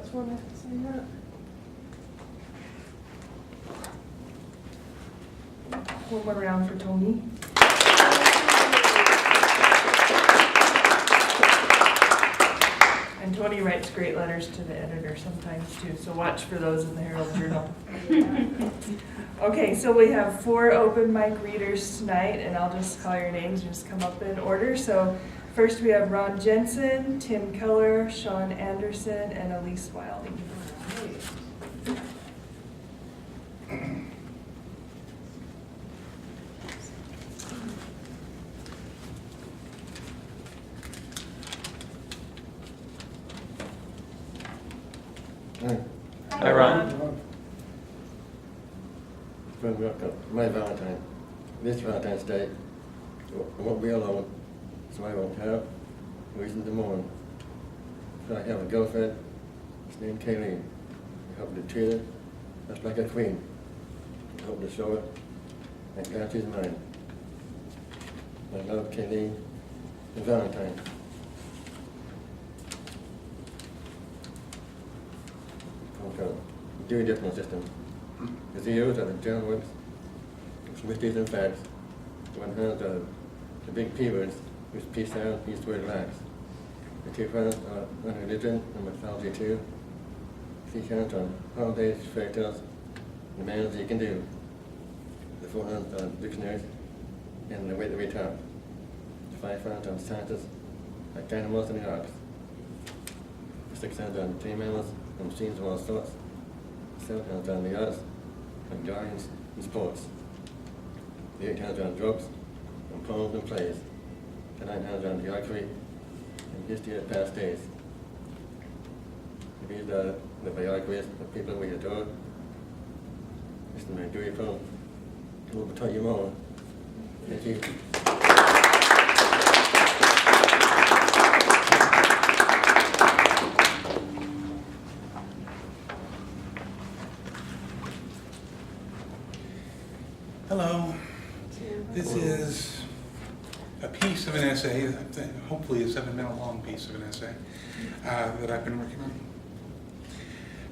else want to say that? One more round for Tony. And Tony writes great letters to the editor sometimes too, so watch for those in the Herald Journal. Okay, so we have 4 open mic readers tonight, and I'll just call your names and just come up in order. So first we have Ron Jensen, Tim Keller, Shaun Andersen, and Elise Wilding. Hi, Ron. Friend, welcome. My Valentine. This Valentine's Day, I won't be alone, so I won't have reason to mourn. So I have a girlfriend, she's named Kayleen. I hope to treat her just like a queen. I hope to show her that God she's mine. I love Kayleen and Valentine. Okay. Dewey Decimal System. The zeros are the general words, mysteries and facts. 100 are the big P words, which peace out, peace word lacks. The 2 front are on religion and mythology too. 3 counts on holidays, fairy tales, the manners you can do. The 400 on dictionaries and the way that we talk. The 5 front on sciences, like animals and the arts. The 600 on tame animals and machines of all sorts. 700 on the arts, and gardens and sports. The 800 on drugs, and poems and plays. The 900 on geography, and history of past days. These are the biographies of people we adore. This is my Dewey poem. I will tell you more. Thank you. Hello. This is a piece of an essay, hopefully a 7-minute long piece of an essay that I've been working on.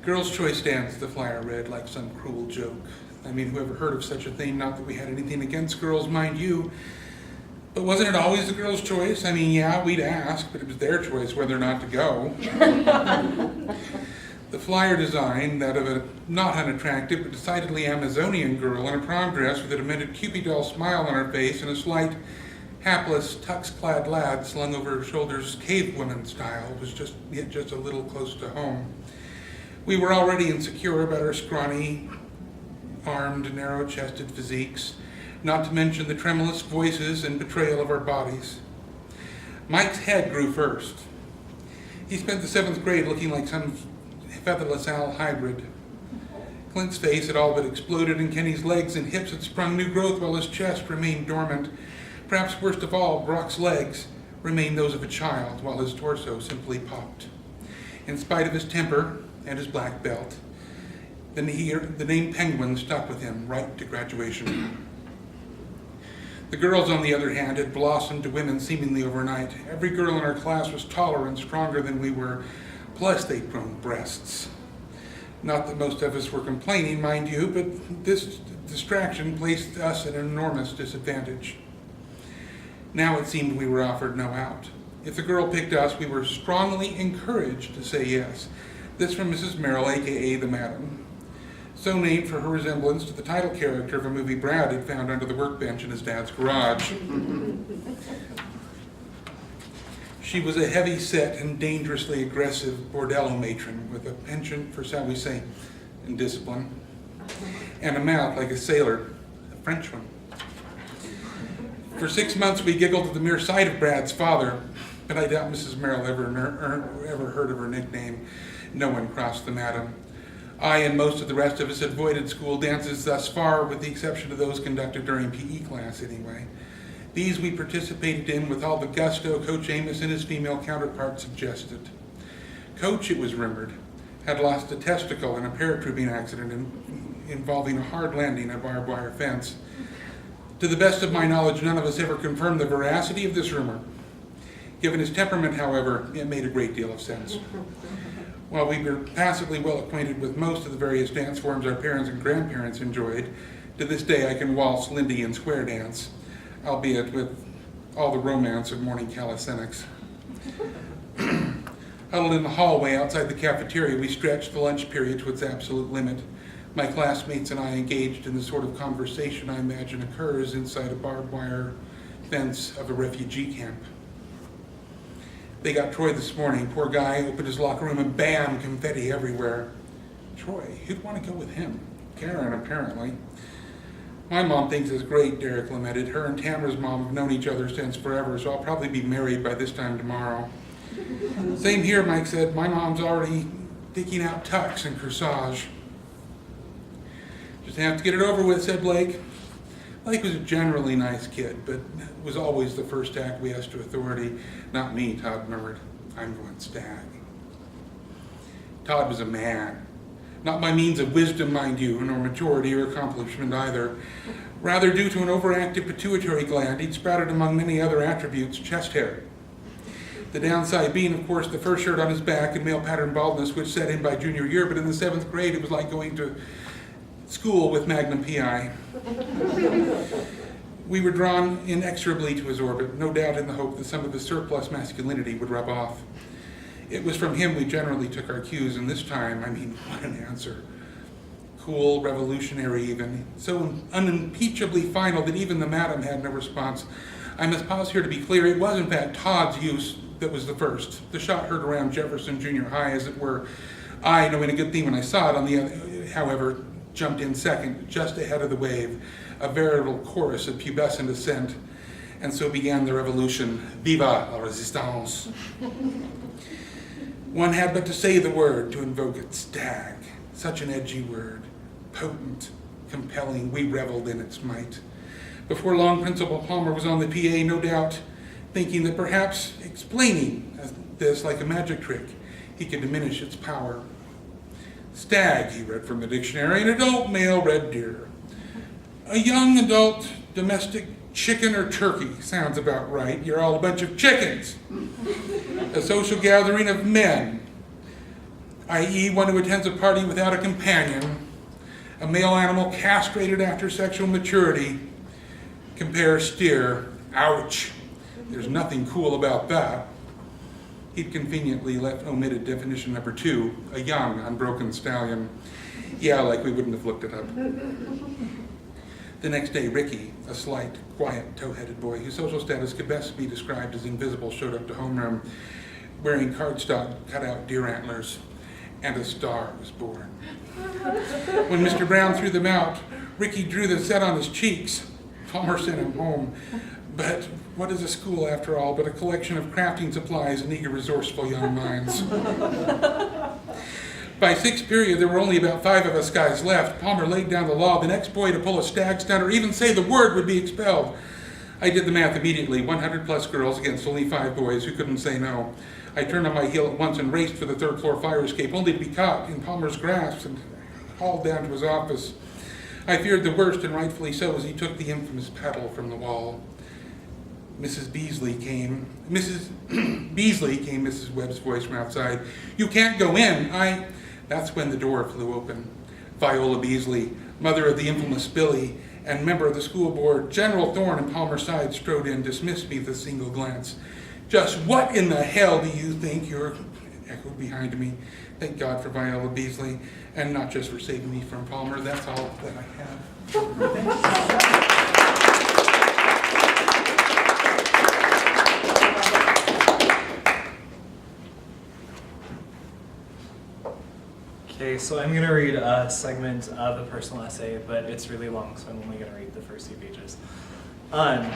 Girls' Choice Dance, the flyer read like some cruel joke. I mean, whoever heard of such a thing? Not that we had anything against girls, mind you. But wasn't it always the girls' choice? I mean, yeah, we'd ask, but it was their choice whether or not to go. The flyer design, that of a not unattractive but decidedly Amazonian girl in a prom dress with a demented Cupid doll smile on her face and a slight, hapless, tux-clad lad slung over her shoulders, cave woman style, was just a little close to home. We were already insecure about our scrawny, armed, narrow-chested physiques, not to mention the tremulous voices and betrayal of our bodies. Mike's head grew first. He spent the 7th grade looking like some featherless owl hybrid. Clint's face had all but exploded, and Kenny's legs and hips had sprung new growth while his chest remained dormant. Perhaps worst of all, Brock's legs remained those of a child, while his torso simply popped. In spite of his temper and his black belt, the name Penguin stuck with him right to graduation. The girls, on the other hand, had blossomed to women seemingly overnight. Every girl in our class was taller and stronger than we were, plus they'd grown breasts. Not that most of us were complaining, mind you, but this distraction placed us at an enormous disadvantage. Now it seemed we were offered no out. If the girl picked us, we were strongly encouraged to say yes. This from Mrs. Merrill, a.k.a. the Madam, so named for her resemblance to the title character of a movie Brad had found under the workbench in his dad's garage. She was a heavy-set and dangerously aggressive bordello matron with a penchant for, shall we say, indiscipline, and a mouth like a sailor, a French one. For 6 months we giggled at the mere sight of Brad's father, but I doubt Mrs. Merrill ever heard of her nickname. No one crossed the Madam. I and most of the rest of us had avoided school dances thus far, with the exception of those conducted during PE class anyway. These we participated in with all the gusto Coach Amos and his female counterpart suggested. Coach, it was rumored, had lost a testicle in a paratrooping accident involving a hard landing at a barbed wire fence. To the best of my knowledge, none of us ever confirmed the veracity of this rumor. Given his temperament, however, it made a great deal of sense. While we were passively well acquainted with most of the various dance forms our parents and grandparents enjoyed, to this day I can waltz, Lindy, and square dance, albeit with all the romance of morning calisthenics. Huddled in the hallway outside the cafeteria, we stretched the lunch period to its absolute limit. My classmates and I engaged in the sort of conversation I imagine occurs inside a barbed wire fence of a refugee camp. They got Troy this morning. Poor guy opened his locker room and bam, confetti everywhere. Troy, who'd want to go with him? Karen, apparently. My mom thinks it's great, Derek lamented. Her and Tamara's mom have known each other since forever, so I'll probably be married by this time tomorrow. Same here, Mike said. My mom's already picking out tux and corsage. Just have to get it over with, said Blake. Blake was a generally nice kid, but was always the first to acquiesce to authority. Not me, Todd murmured. I'm going stag. Todd was a man. Not by means of wisdom, mind you, nor maturity or accomplishment either. Rather due to an overactive pituitary gland, he'd sprouted among many other attributes, chest hair. The downside being, of course, the fur shirt on his back and male pattern baldness, which set in by junior year, but in the 7th grade it was like going to school with Magnum PI. We were drawn inexorably to his orbit, no doubt in the hope that some of his surplus masculinity would rub off. It was from him we generally took our cues, and this time, I mean, what an answer. Cool, revolutionary even, so unimpeachably final that even the madam had no response. I must pause here to be clear, it was in fact Todd's use that was the first. The shot heard around Jefferson Junior High, as it were. I, knowing a good thing when I saw it, on the other, however, jumped in second, just ahead of the wave, a veritable chorus of pubescent assent, and so began the revolution. Viva la resistance! One had but to say the word to invoke it, stag. Such an edgy word, potent, compelling, we reveled in its might. Before long, Principal Palmer was on the PA, no doubt, thinking that perhaps explaining this like a magic trick, he could diminish its power. Stag, he read from the dictionary, an adult male red deer. A young adult domestic chicken or turkey, sounds about right. You're all a bunch of chickens. A social gathering of men, i.e. one who attends a party without a companion. A male animal castrated after sexual maturity. Compare steer. Ouch. There's nothing cool about that. He'd conveniently left omitted definition number 2, a young, unbroken stallion. Yeah, like we wouldn't have looked it up. The next day, Ricky, a slight, quiet, tow-headed boy whose social status could best be described as invisible, showed up to homeroom wearing cardstock cut-out deer antlers, and a star was born. When Mr. Brown threw them out, Ricky drew the set on his cheeks. Palmer sent him home. But what is a school, after all, but a collection of crafting supplies and eager, resourceful young minds? By 6th period, there were only about 5 of us guys left. Palmer laid down the law. The next boy to pull a stag stunt or even say the word would be expelled. I did the math immediately. 100 plus girls against only 5 boys who couldn't say no. I turned on my heel at once and raced for the 3rd floor fire escape, only to be caught in Palmer's grasp and hauled down to his office. I feared the worst, and rightfully so, as he took the infamous paddle from the wall. Mrs. Beasley came, Mrs. Webb's voice from outside. You can't go in, That's when the door flew open. Viola Beasley, mother of the infamous Billy, and member of the school board, General Thorne and Palmer Side strode in, dismissed me with a single glance. Just what in the hell do you think you're, echoed behind me. Thank God for Viola Beasley, and not just for saving me from Palmer. That's all that I have. Okay, so I'm going to read a segment of a personal essay, but it's really long, so I'm only going to read the first few pages. And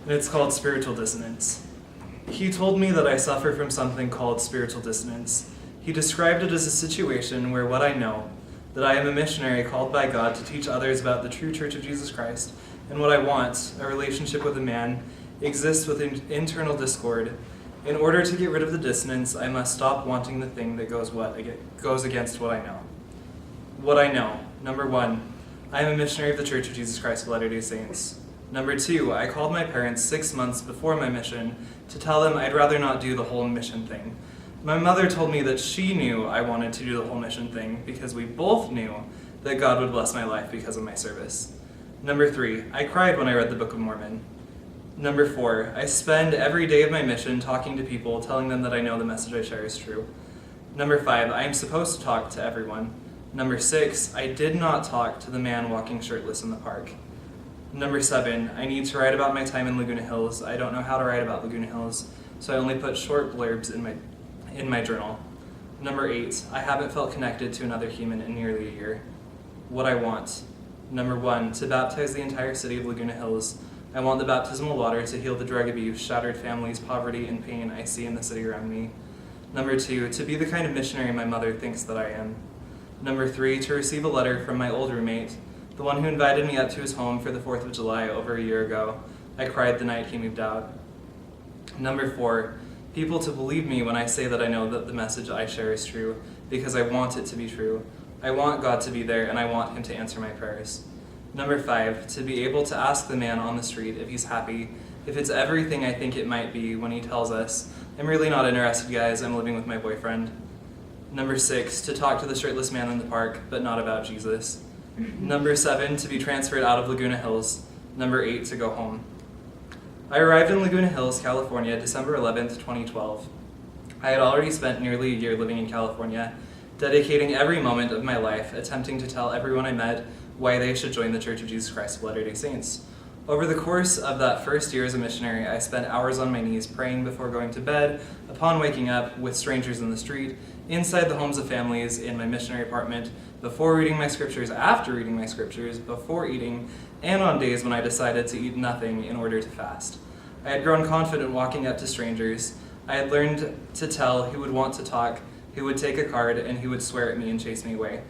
it's called Spiritual Dissonance. He told me that I suffer from something called spiritual dissonance. He described it as a situation where what I know, that I am a missionary called by God to teach others about the true Church of Jesus Christ, and what I want, a relationship with a man, exists with internal discord. In order to get rid of the dissonance, I must stop wanting the thing that goes against what I know. What I know. Number 1, I am a missionary of the Church of Jesus Christ of Latter-day Saints. Number 2, I called my parents 6 months before my mission to tell them I'd rather not do the whole mission thing. My mother told me that she knew I wanted to do the whole mission thing because we both knew that God would bless my life because of my service. Number 3, I cried when I read the Book of Mormon. Number 4, I spend every day of my mission talking to people, telling them that I know the message I share is true. Number 5, I am supposed to talk to everyone. Number 6, I did not talk to the man walking shirtless in the park. Number 7, I need to write about my time in Laguna Hills. I don't know how to write about Laguna Hills, so I only put short blurbs in my journal. Number 8, I haven't felt connected to another human in nearly a year. What I want. Number 1, to baptize the entire city of Laguna Hills. I want the baptismal water to heal the drug abuse, shattered families, poverty, and pain I see in the city around me. Number 2, to be the kind of missionary my mother thinks that I am. Number 3, to receive a letter from my old roommate, the one who invited me up to his home for the 4th of July over a year ago. I cried the night he moved out. Number 4, people to believe me when I say that I know that the message I share is true, because I want it to be true. I want God to be there, and I want him to answer my prayers. Number 5, to be able to ask the man on the street if he's happy, if it's everything I think it might be when he tells us, I'm really not interested, guys, I'm living with my boyfriend. Number 6, to talk to the shirtless man in the park, but not about Jesus. Number 7, to be transferred out of Laguna Hills. Number 8, to go home. I arrived in Laguna Hills, California, December 11th, 2012. I had already spent nearly a year living in California, dedicating every moment of my life attempting to tell everyone I met why they should join the Church of Jesus Christ of Latter-day Saints. Over the course of that first year as a missionary, I spent hours on my knees praying before going to bed, upon waking up, with strangers in the street, inside the homes of families, in my missionary apartment, before reading my scriptures, after reading my scriptures, before eating, and on days when I decided to eat nothing in order to fast. I had grown confident walking up to strangers. I had learned to tell who would want to talk, who would take a card, and who would swear at me and chase me away.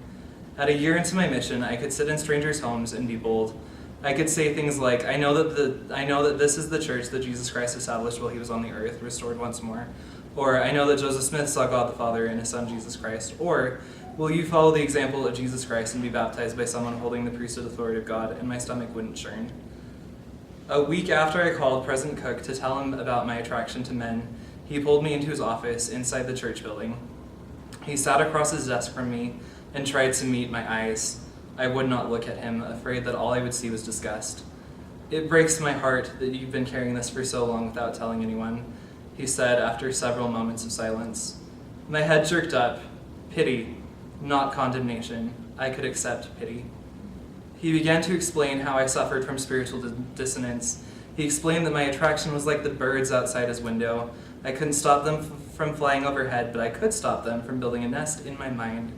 At a year into my mission, I could sit in strangers' homes and be bold. I could say things like, I know that this is the church that Jesus Christ established while he was on the earth, restored once more. Or, I know that Joseph Smith saw God the Father in his son Jesus Christ. Or, will you follow the example of Jesus Christ and be baptized by someone holding the priesthood authority of God? And my stomach wouldn't churn. A week after I called President Cook to tell him about my attraction to men, he pulled me into his office inside the church building. He sat across his desk from me and tried to meet my eyes. I would not look at him, afraid that all I would see was disgust. It breaks my heart that you've been carrying this for so long without telling anyone, he said after several moments of silence. My head jerked up. Pity, not condemnation. I could accept pity. He began to explain how I suffered from spiritual dissonance. He explained that my attraction was like the birds outside his window. I couldn't stop them from flying overhead, but I could stop them from building a nest in my mind.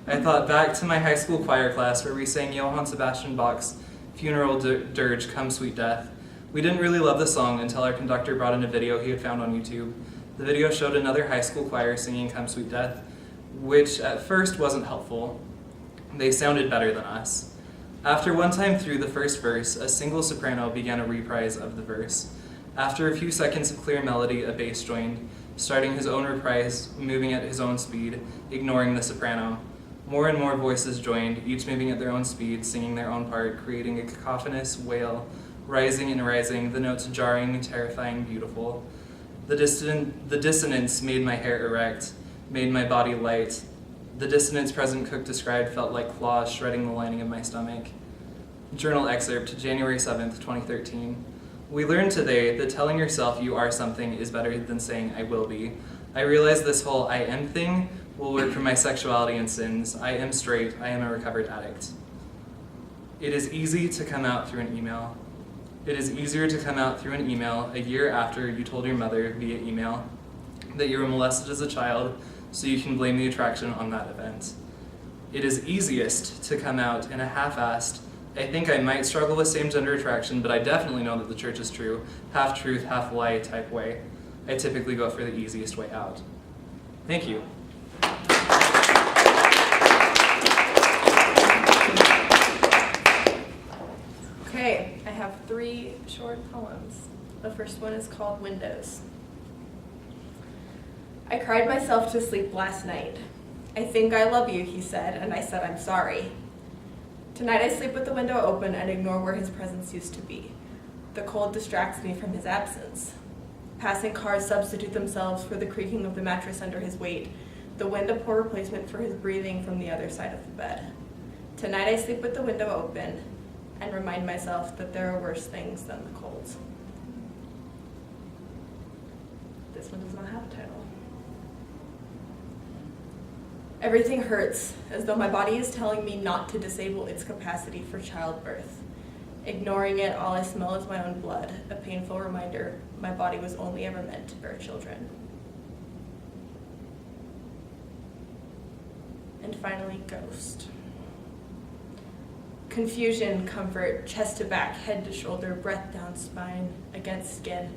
I thought back to my high school choir class where we sang Johann Sebastian Bach's funeral dirge, Come Sweet Death. We didn't really love the song until our conductor brought in a video he had found on YouTube. The video showed another high school choir singing Come Sweet Death, which at first wasn't helpful. They sounded better than us. After one time through the first verse, a single soprano began a reprise of the verse. After a few seconds of clear melody, a bass joined, starting his own reprise, moving at his own speed, ignoring the soprano. More and more voices joined, each moving at their own speed, singing their own part, creating a cacophonous wail, rising and rising, the notes jarring, terrifying, beautiful. The dissonance made my hair erect, made my body light. The dissonance President Cook described felt like claws shredding the lining of my stomach. Journal excerpt, January 7th, 2013. We learned today that telling yourself you are something is better than saying I will be. I realized this whole I am thing will work for my sexuality and sins. I am straight. I am a recovered addict. It is easy to come out through an email. It is easier to come out through an email a year after you told your mother via email that you were molested as a child, so you can blame the attraction on that event. It is easiest to come out in a half-assed, I think I might struggle with same-gender attraction, but I definitely know that the church is true, half-truth, half-lie type way. I typically go for the easiest way out. Thank you. Okay, I have 3 short poems. The first one is called Windows. I cried myself to sleep last night. I think I love you, he said, and I said I'm sorry. Tonight I sleep with the window open and ignore where his presence used to be. The cold distracts me from his absence. Passing cars substitute themselves for the creaking of the mattress under his weight. The wind a poor replacement for his breathing from the other side of the bed. Tonight I sleep with the window open and remind myself that there are worse things than the cold. This one does not have a title. Everything hurts, as though my body is telling me not to disable its capacity for childbirth. Ignoring it, all I smell is my own blood, a painful reminder my body was only ever meant to bear children. And finally, ghost. Confusion, comfort, chest to back, head to shoulder, breath down spine, against skin.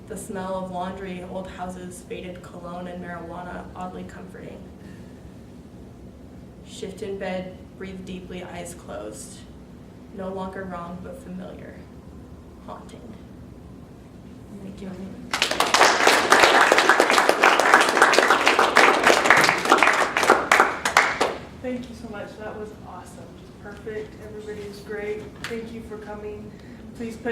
The smell of laundry, old houses, faded cologne, and marijuana, oddly comforting. Shift in bed, breathe deeply, eyes closed. No longer wrong, but familiar. Haunting. Thank you. Thank you so much. That was awesome. Perfect. Everybody was great. Thank you for coming. Please put